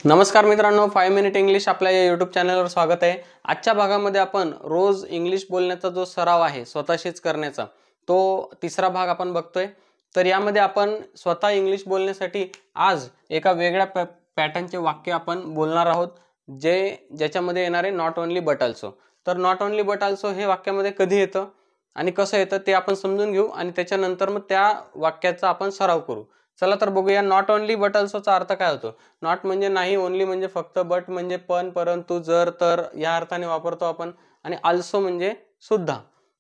नमस्कार मित्रांनो, 5 minute English आपल्या या यूट्यूब चॅनलवर स्वागत आहे। आजच्या भागामध्ये आपण रोज इंग्लिश बोलण्याचा जो सराव आहे स्वतःशीच करण्याचा तो तिसरा भाग आपण बघतोय। तर यामध्ये आपण स्वतः इंग्लिश बोलण्यासाठी आज एका वेगळ्या पॅटर्नचे वाक्य आपण बोलणार आहोत, ज्याच्यामध्ये येणार आहे नॉट ओन्ली बट आल्सो। तर नॉट ओन्ली बट आल्सो हे वाक्यामध्ये कधी येतं आणि कसं येतं ते आपण समजून घेऊ आणि त्याच्यानंतर मग त्या वाक्याचा आपण सराव करू। चला तर बघूया नॉट ओन्ली बट आल्सोचा अर्थ काय होतो। नॉट म्हणजे नाही, ओन्ली म्हणजे फक्त, बट म्हणजे पण, परंतु, जर, तर या अर्थाने वापरतो आपण, आणि आल्सो म्हणजे सुद्धा।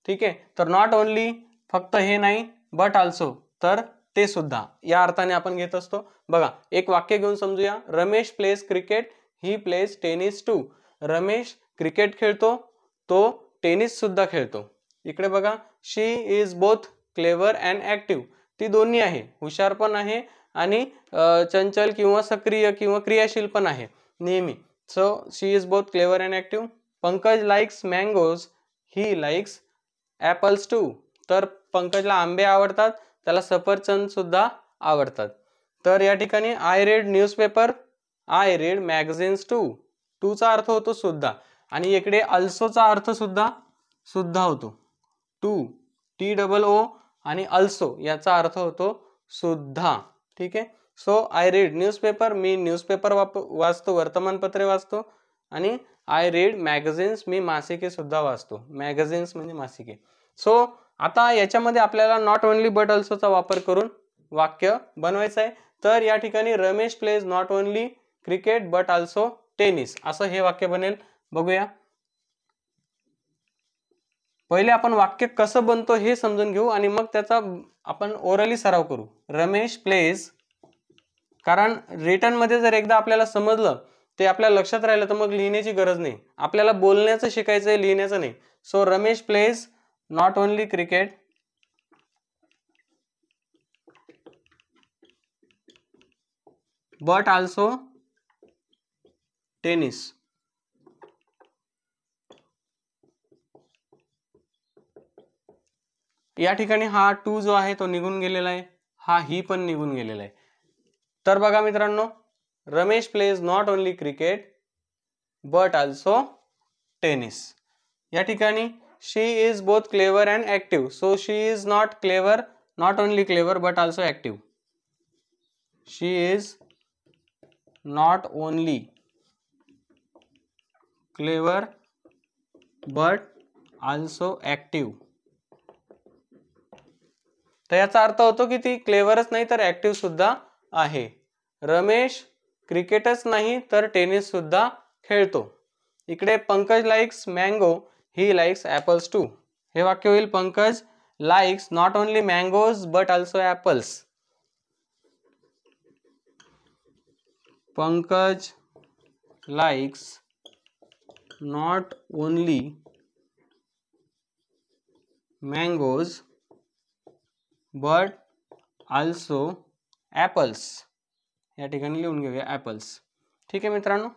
ठीक आहे, तर नॉट ओन्ली फक्त हे नाही, बट आल्सो तर ते सुद्धा या अर्थाने आपण घेत असतो। बघा एक वाक्य घेऊन समजूया। Ramesh plays cricket, he plays tennis too. Ramesh cricket खेळतो, तो टेनिस सुद्धा खेळतो। इकडे बघा, she is both clever and active, ती दोन्ही आहे, हुशार पण आहे आणि चंचल किंवा सक्रिय किंवा क्रियाशील पण आहे नेहमी। So she is both clever and active. Pankaj likes mangoes, he likes apples too, तर पंकजला आंबे आवडतात, त्याला सफरचंद सुद्धा आवडतात। तर या ठिकाणी I read newspaper, I read magazines too, too चा अर्थ होतो सुद्धा, आणि इकडे अल्सोचा अर्थ सुद्धा होतो। टू, टी डबल ओ, आणि अल्सो याचा अर्थ होतो सुद्धा। ठीक आहे, so I read newspaper, me newspaper वाचतो, वर्तमानपत्रे वाचतो, आणि आय रीड मॅगझिन्स, मी मासिके सुद्धा वाचतो। मॅगझिन्स म्हणजे मासिके। सो आता याच्यामध्ये आपल्याला नॉट ओन्ली बट अल्सोचा वापर करून वाक्य बनवायचं आहे। तर या ठिकाणी Ramesh plays not only cricket but also tennis, असं हे वाक्य बनेल। बघूया, पहिले आपण वाक्य कसं बनतो हे समजून घेऊ आणि मग त्याचा आपण ओरली सराव करू। रमेश प्लेज, कारण रिटन मध्ये जर एकदा आपल्याला समजलं, ते आपल्या लक्षात राहिलं, तर मग लिहिण्याची गरज नाही। आपल्याला बोलण्याचं शिकायचंय, लिहिण्याचं नाही। So Ramesh plays not only cricket but also tennis. या ठिकाणी हा टू जो आहे तो निघून गेलेला आहे, हा ही पण निघून गेलेला आहे। तर बघा मित्रांनो, Ramesh plays not only cricket but also tennis. या ठिकाणी she is both clever and active, so she is not clever, not only clever but also active. She is not only clever but also active. तर याचा अर्थ होतो की ती क्लेवरच नाही तर ऍक्टिव्ह सुद्धा आहे। रमेश क्रिकेटच नाही तर टेनिस सुद्धा खेळतो। इकडे Pankaj likes mango, he likes apples too. हे वाक्य होईल Pankaj likes not only mangoes but also apples. Pankaj likes not only mangoes but also apples. या ठिकाणी लिहून घेऊया ऍपल्स। ठीक आहे मित्रांनो,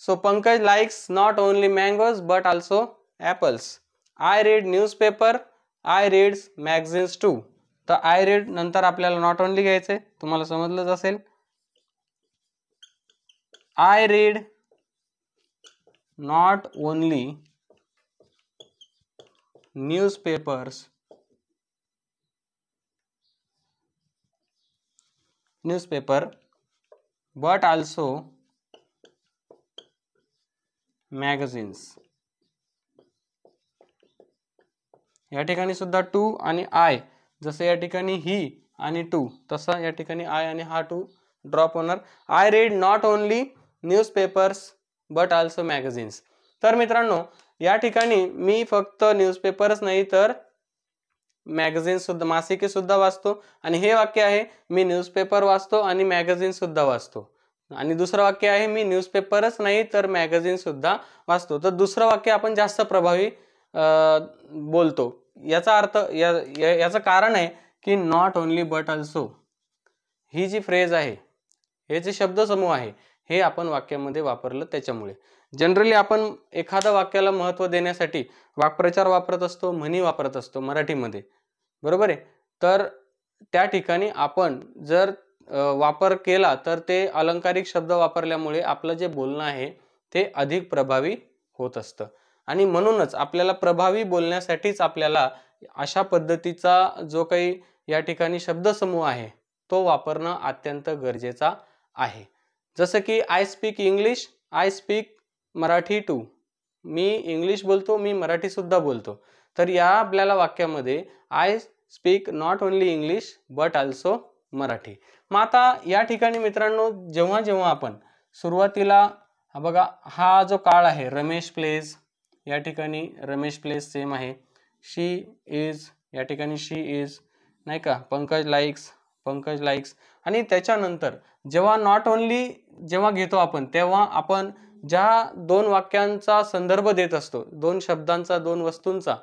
so Pankaj likes not only mangoes but also apples. I read newspaper, I reads magazines too. तर आय रीड नंतर आपल्याला नॉट ओन्ली घ्यायचंय, तुम्हाला समजलंच असेल। I read not only newspapers but also magazines। या ठिकाणी सुद्धा टू आणि आय, जसं या ठिकाणी ही आणि टू, तसं या ठिकाणी आय आणि हा टू ड्रॉप होणार। I read not only newspapers but also magazines. तर मित्रांनो, या ठिकाणी मी फक्त न्यूजपेपर्स नाही तर मॅगझिन सुद्धा, मासिके सुद्धा वाचतो, आणि हे वाक्य आहे मी न्यूजपेपर वाचतो आणि मॅगझिन सुद्धा वाचतो। आणि दुसरं वाक्य आहे मी न्यूजपेपरच नाही तर मॅगझिन सुद्धा वाचतो। तर दुसरं वाक्य आपण जास्त प्रभावी बोलतो। याचा अर्थ याचं कारण आहे की नॉट ओन्ली बट आल्सो ही जी फ्रेज आहे, हे जे शब्दसमूह आहे, हे आपण वाक्यामध्ये वापरलं। त्याच्यामुळे जनरली आपण एखाद्या वाक्याला महत्त्व देण्यासाठी वाक्प्रचार वापरत असतो, म्हणी वापरत असतो मराठीमध्ये, बरोबर आहे। तर त्या ठिकाणी आपण जर वापर केला तर ते अलंकारिक शब्द वापरल्यामुळे आपलं जे बोलणं आहे ते अधिक प्रभावी होत असतं. आणि म्हणूनच आपल्याला प्रभावी बोलण्यासाठीच आपल्याला अशा पद्धतीचा जो काही या ठिकाणी शब्दसमूह आहे तो वापरणं अत्यंत गरजेचा आहे. जसं की I speak English, I speak Marathi too. मी इंग्लिश बोलतो, मी मराठी सुद्धा बोलतो. तर या आपल्याला वाक्यामध्ये I speak not only English but also Marathi. मग आता या ठिकाणी मित्रांनो, जेव्हा जेव्हा आपण सुरुवातीला बघा, हा जो काळ आहे रमेश प्लेज, या ठिकाणी रमेश प्लेज सेम आहे. शी इज, या ठिकाणी शी इज, नाही का. Pankaj likes, Pankaj likes. आणि त्याच्यानंतर जेव्हा नॉट ओनली जेव्हा घेतो आपण, तेव्हा आपण ज्या दोन वाक्यांचा संदर्भ देत असतो, दोन शब्दांचा, दोन वस्तूंचा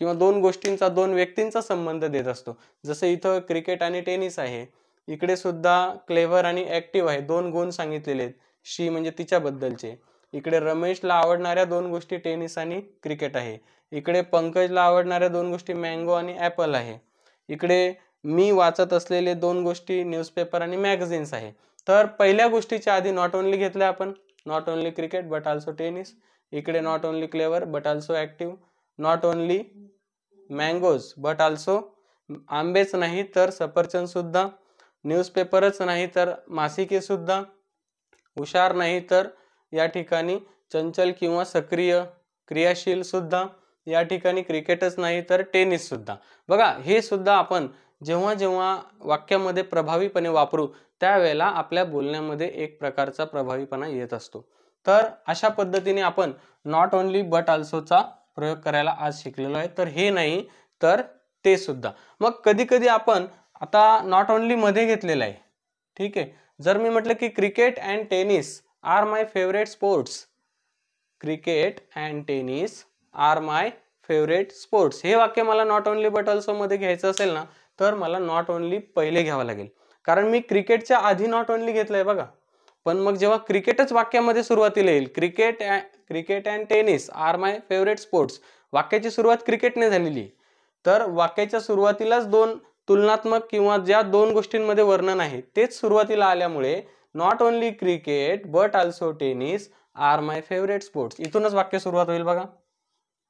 किंवा दोन गोष्टींचा, दोन व्यक्तींचा संबंध देत असतो. जसं इथं क्रिकेट आणि टेनिस आहे, इकडे सुद्धा क्लेव्हर आणि ऍक्टिव्ह आहे, दोन गुण सांगितलेले आहेत. शी म्हणजे तिच्याबद्दलचे. इकडे रमेशला आवडणाऱ्या दोन गोष्टी टेनिस आणि क्रिकेट आहे. इकडे पंकजला आवडणाऱ्या दोन गोष्टी मँगो आणि ॲपल आहे. इकडे मी वाचत असलेले दोन गोष्टी न्यूजपेपर आणि मॅगझिन्स आहे. तर पहिल्या गोष्टीच्या आधी नॉट ओनली घेतलं आपण, not only cricket but also tennis. इकडे not only clever but also active. Not only mangoes but also, आंबेच नाही तर सफरचंद सुद्धा. न्यूजपेपरच नाही तर मासिके सुद्धा. हुशार नाही तर या ठिकाणी चंचल किंवा सक्रिय, क्रियाशील सुद्धा. या ठिकाणी क्रिकेटच नाही तर टेनिस सुद्धा. बघा, हे सुद्धा आपण जेव्हा जेव्हा वाक्यामध्ये प्रभावीपणे वापरू त्यावेळेला आपल्या बोलण्यामध्ये एक प्रकारचा प्रभावीपणा येत असतो. तर अशा पद्धतीने आपण नॉट ओनली बट ऑल्सोचा प्रयोग करायला आज शिकलेलो आहे. तर हे नाही तर ते सुद्धा. मग कधी कधी आपण आता नॉट ओनली मध्ये घेतलेलं आहे, ठीक आहे. जर मी म्हटलं की cricket and tennis are my favourite sports, cricket and tennis are my favourite sports, हे वाक्य मला नॉट ओनली बट ऑल्सो मध्ये घ्यायचं असेल ना, तर मला नॉट ओनली पहिले घ्यावं लागेल. कारण मी क्रिकेटच्या आधी नॉट ओनली घेतलंय बघा. पण मग जेव्हा क्रिकेटच वाक्यामध्ये सुरुवातीला येईल, cricket and tennis are my favourite sports, वाक्याची सुरुवात क्रिकेटने झालेली, तर वाक्याच्या सुरुवातीलाच दोन तुलनात्मक किंवा ज्या दोन गोष्टींमध्ये वर्णन आहे तेच सुरुवातीला आल्यामुळे not only cricket but also tennis are my favourite sports, इथूनच वाक्य सुरुवात होईल बघा.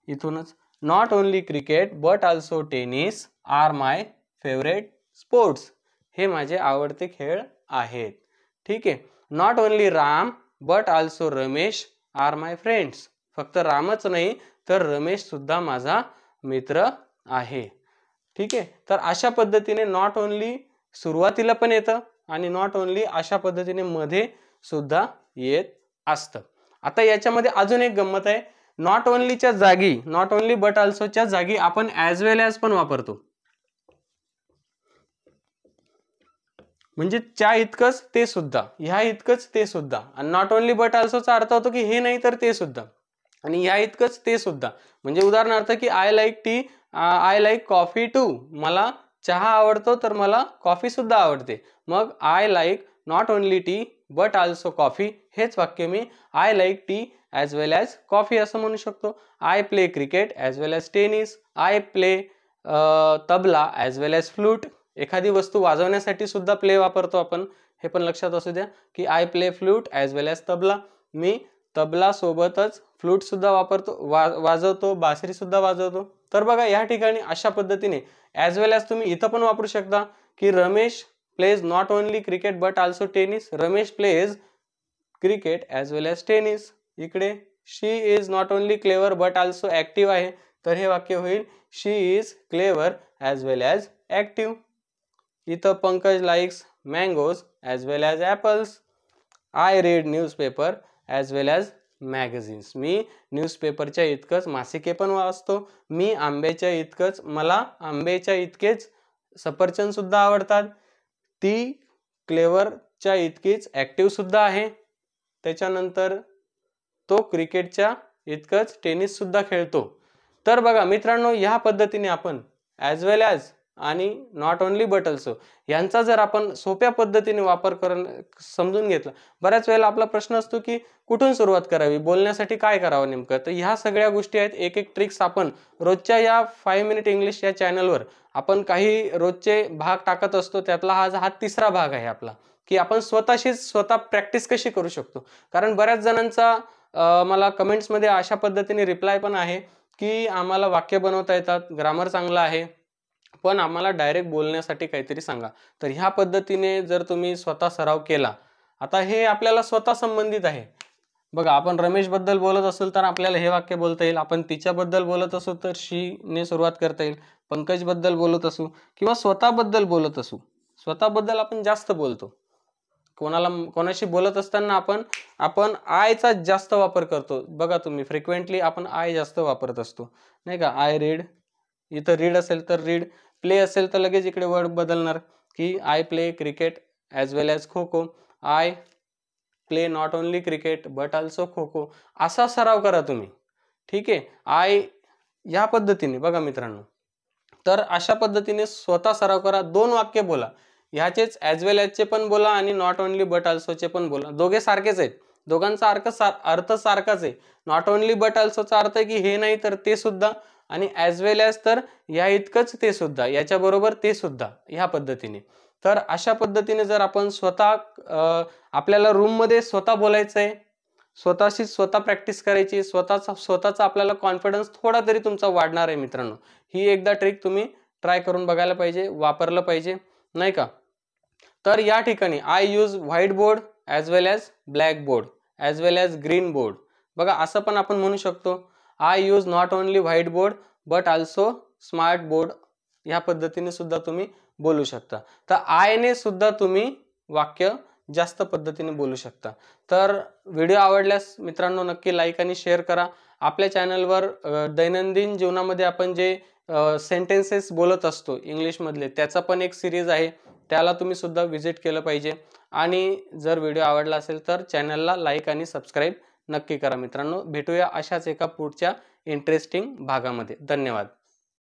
इथूनच not only cricket but also tennis are my favourite sports, हे माझे आवडते खेळ आहेत, ठीक आहे. Not only Ram but also Ramesh are my friends, फक्त रामच नाही तर रमेश सुद्धा माझा मित्र आहे, ठीक आहे. तर अशा पद्धतीने नॉट ओनली सुरुवातीला पण येतं आणि नॉट ओनली अशा पद्धतीने मध्ये सुद्धा येत असतं. आता याच्यामध्ये अजून एक गंमत आहे. नॉट ओनलीच्या जागी, नॉट ओनली बट ऑल्सोच्या जागी आपण ॲज वेल ॲज पण वापरतो. म्हणजे च्या इतकंच ते सुद्धा, ह्या इतकंच ते सुद्धा. आणि नॉट ओनली बट ऑल्सोचा अर्थ होतो की हे नाही तर ते सुद्धा, आणि ह्या इतकंच ते सुद्धा. म्हणजे उदाहरणार्थ की I like tea, I like coffee too, मला चहा आवडतो तर मला कॉफी सुद्धा आवडते. मग I like not only tea but also coffee, हेच वाक्य मी I like tea as well as coffee असं म्हणू शकतो. I play cricket as well as tennis, I play tabla as well as flute. एखादी वस्तू वाजवण्यासाठी सुद्धा प्ले वापरतो आपण, हे पण लक्षात असू द्या की I play flute as well as tabla. मी तबला सोबतच फ्लूट सुद्धा वापरतो, वाजवतो, बासरी सुद्धा वाजवतो. तर बघा, या ठिकाणी अशा पद्धतीने ॲज वेल ॲज तुम्ही इथं पण वापरू शकता की Ramesh plays not only cricket but also tennis, Ramesh plays cricket as well as tennis. इकडे she is not only clever but also active आहे, तर हे वाक्य होईल she is clever as well as active. इथं Pankaj likes mangoes as well as apples. I read newspaper as well as magazines, मी न्यूजपेपरच्या इतकंच मासिके पण वाचतो. मी आंब्याच्या इतकंच, मला आंब्याच्या इतकेच सफरचंद सुद्धा आवडतात. ती क्लेवरच्या इतकीच ॲक्टिव्ह सुद्धा आहे. त्याच्यानंतर तो क्रिकेटच्या इतकंच टेनिस सुद्धा खेळतो. तर बघा मित्रांनो, ह्या पद्धतीने आपण ॲज वेल ॲज आणि नॉट ओनली बट ऑल्सो यांचा जर आपण सोप्या पद्धतीने वापर समजून घेतला. बऱ्याच वेळेला आपला प्रश्न असतो की कुठून सुरुवात करावी, बोलण्यासाठी काय करावं नेमकं. तर ह्या सगळ्या गोष्टी आहेत, एक एक ट्रिक्स आपण रोजच्या या 5 मिनिट इंग्लिश या चॅनलवर आपण काही रोजचे भाग टाकत असतो, त्यातला हा तिसरा भाग आहे आपला, की आपण स्वतः प्रॅक्टिस कशी करू शकतो. कारण बऱ्याच जणांचा मला कमेंट्समध्ये अशा पद्धतीने रिप्लाय पण आहे, की आम्हाला वाक्य बनवता येतात, ग्रामर चांगलं आहे, पण आम्हाला डायरेक्ट बोलण्यासाठी काहीतरी सांगा. तर ह्या पद्धतीने जर तुम्ही स्वतः सराव केला, आता हे आपल्याला स्वतः संबंधित आहे. बघा, आपण रमेशबद्दल बोलत असेल तर आपल्याला हे वाक्य बोलता येईल. आपण तिच्याबद्दल बोलत असू तर शी ने सुरुवात करता येईल. पंकजबद्दल बोलत असू किंवा स्वतःबद्दल बोलत असू, स्वतःबद्दल आपण जास्त बोलतो. कोणाशी बोलत असताना आपण आयचा जास्त वापर करतो. बघा तुम्ही, फ्रिक्वेंटली आपण आय जास्त वापरत असतो, नाही का. आय रीड, इथं रीड असेल तर रीड, प्ले असेल तर लगेच इकडे वर्ड बदलणार, की I play cricket as well as kho kho. I play not only cricket but also kho kho. असा सराव करा तुम्ही, ठीक आहे. आय या पद्धतीने बघा मित्रांनो. तर अशा पद्धतीने स्वतः सराव करा. 2 वाक्य बोला, ह्याचेच ॲज वेल ॲजचे पण बोला आणि नॉट ओनली बट ऑल्सोचे पण बोला. दोघे सारखेच आहेत, दोघांचा अर्थ सारखाच आहे. नॉट ओनली बट ऑल्सोचा अर्थ आहे की हे नाही तर ते सुद्धा, आणि ॲज वेल ॲज तर या इतकंच ते सुद्धा, याच्याबरोबर ते सुद्धा, ह्या पद्धतीने. तर अशा पद्धतीने जर आपण आपल्याला रूममध्ये स्वतः बोलायचं आहे, स्वतःशी स्वतः प्रॅक्टिस करायची, स्वतःचा आपल्याला कॉन्फिडन्स थोडा तरी तुमचा वाढणार आहे मित्रांनो. ही एकदा ट्रिक तुम्ही ट्राय करून बघायला पाहिजे, वापरलं पाहिजे, नाही का. तर या ठिकाणी I use white board as well as black board as well as green board. बघा, असं पण आपण म्हणू शकतो, I use not only white board but also smart board. ह्या पद्धतीने सुद्धा तुम्ही बोलू शकता. तर आयने सुद्धा तुम्ही वाक्य जास्त पद्धतीने बोलू शकता. तर व्हिडिओ आवडल्यास मित्रांनो नक्की लाईक आणि शेअर करा. आपल्या चॅनलवर दैनंदिन जीवनामध्ये आपण जे सेंटेन्सेस बोलत असतो इंग्लिशमधले, त्याचा पण एक सिरीज आहे, त्याला तुम्ही सुद्धा व्हिजिट केलं पाहिजे. आणि जर व्हिडिओ आवडला असेल तर चॅनलला लाईक आणि सबस्क्राईब नक्की करा मित्रांनो. भेटूया अशाच एका पुढच्या इंटरेस्टिंग भागामध्ये. धन्यवाद.